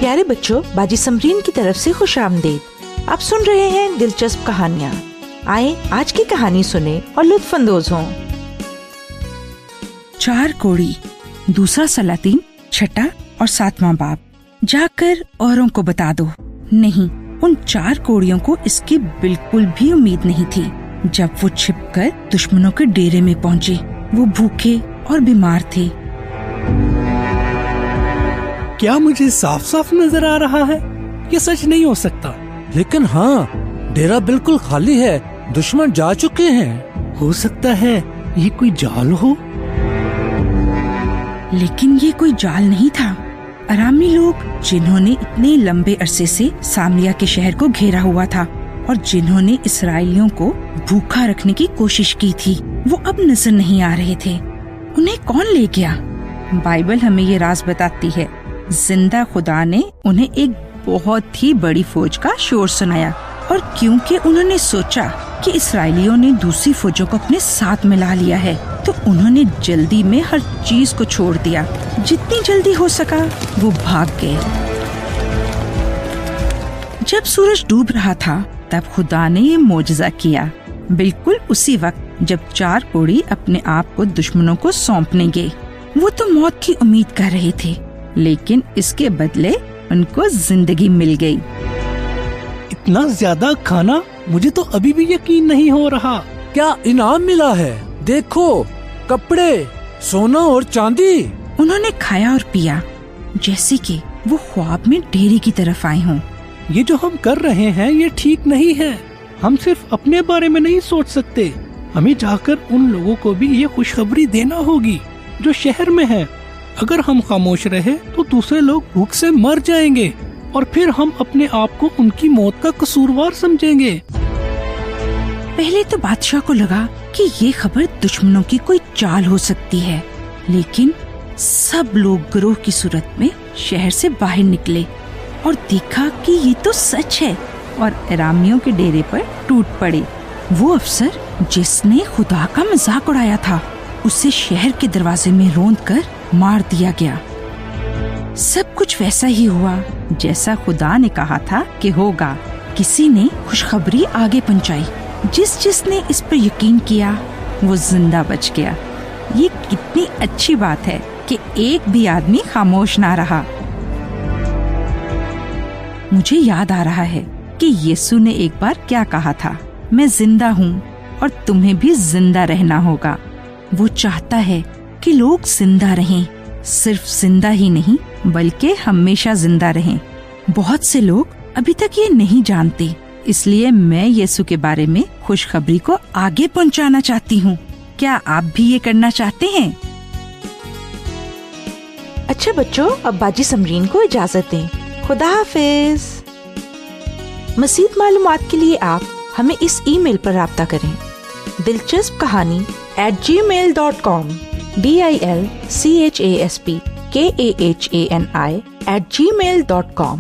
پیارے بچوں، باجی سمرین کی طرف سے خوش آمدید۔ آپ سن رہے ہیں دلچسپ کہانیاں۔ آئیں آج کی کہانی سنیں اور لطف اندوز ہوں۔ 4 کوڑی، دوسرا سلاطین، 6 اور 7واں باب۔ جا کر اوروں کو بتا دو۔ نہیں، ان 4 کوڑیوں کو اس کی بالکل بھی امید نہیں تھی۔ جب وہ چھپ کر دشمنوں کے ڈیرے میں پہنچے، وہ بھوکے اور بیمار تھے۔ کیا مجھے صاف صاف نظر آ رہا ہے؟ یہ سچ نہیں ہو سکتا۔ لیکن ہاں، ڈیرا بالکل خالی ہے، دشمن جا چکے ہیں۔ ہو سکتا ہے یہ کوئی جال ہو۔ لیکن یہ کوئی جال نہیں تھا۔ ارامی لوگ جنہوں نے اتنے لمبے عرصے سے سامریا کے شہر کو گھیرا ہوا تھا اور جنہوں نے اسرائیلیوں کو بھوکا رکھنے کی کوشش کی تھی، وہ اب نظر نہیں آ رہے تھے۔ انہیں کون لے گیا؟ بائبل ہمیں یہ راز بتاتی ہے۔ زندہ خدا نے انہیں ایک بہت ہی بڑی فوج کا شور سنایا، اور کیونکہ انہوں نے سوچا کہ اسرائیلیوں نے دوسری فوجوں کو اپنے ساتھ ملا لیا ہے، تو انہوں نے جلدی میں ہر چیز کو چھوڑ دیا۔ جتنی جلدی ہو سکا وہ بھاگ گئے۔ جب سورج ڈوب رہا تھا تب خدا نے یہ معجزہ کیا، بالکل اسی وقت جب 4 کوڑی اپنے آپ کو دشمنوں کو سونپنے گئے۔ وہ تو موت کی امید کر رہے تھے، لیکن اس کے بدلے ان کو زندگی مل گئی۔ اتنا زیادہ کھانا، مجھے تو ابھی بھی یقین نہیں ہو رہا۔ کیا انعام ملا ہے؟ دیکھو، کپڑے، سونا اور چاندی۔ انہوں نے کھایا اور پیا جیسے کہ وہ خواب میں ڈیرے کی طرف آئے ہوں۔ یہ جو ہم کر رہے ہیں یہ ٹھیک نہیں ہے۔ ہم صرف اپنے بارے میں نہیں سوچ سکتے، ہمیں جا کر ان لوگوں کو بھی یہ خوشخبری دینا ہوگی جو شہر میں ہیں۔ اگر ہم خاموش رہے تو دوسرے لوگ بھوک سے مر جائیں گے، اور پھر ہم اپنے آپ کو ان کی موت کا قصوروار سمجھیں گے۔ پہلے تو بادشاہ کو لگا کہ یہ خبر دشمنوں کی کوئی چال ہو سکتی ہے، لیکن سب لوگ گروہ کی صورت میں شہر سے باہر نکلے اور دیکھا کہ یہ تو سچ ہے، اور ارامیوں کے ڈیرے پر ٹوٹ پڑے۔ وہ افسر جس نے خدا کا مذاق اڑایا تھا، اسے شہر کے دروازے میں روند کر مار دیا گیا۔ سب کچھ ویسا ہی ہوا جیسا خدا نے کہا تھا کہ ہوگا۔ کسی نے خوشخبری آگے پہنچائی، جس نے اس پر یقین کیا وہ زندہ بچ گیا۔ یہ کتنی اچھی بات ہے کہ ایک بھی آدمی خاموش نہ رہا۔ مجھے یاد آ رہا ہے کہ یسوع نے ایک بار کیا کہا تھا، میں زندہ ہوں اور تمہیں بھی زندہ رہنا ہوگا۔ وہ چاہتا ہے کہ لوگ زندہ رہیں، صرف زندہ ہی نہیں بلکہ ہمیشہ زندہ رہیں۔ بہت سے لوگ ابھی تک یہ نہیں جانتے، اس لیے میں یسوع کے بارے میں خوشخبری کو آگے پہنچانا چاہتی ہوں۔ کیا آپ بھی یہ کرنا چاہتے ہیں؟ اچھا بچوں، اب باجی سمرین کو اجازت دیں۔ خدا حافظ۔ مزید معلومات کے لیے آپ ہمیں اس ای میل پر رابطہ کریں، دلچسپ کہانی @gmail.com DILCHASPKAHANI @gmail.com۔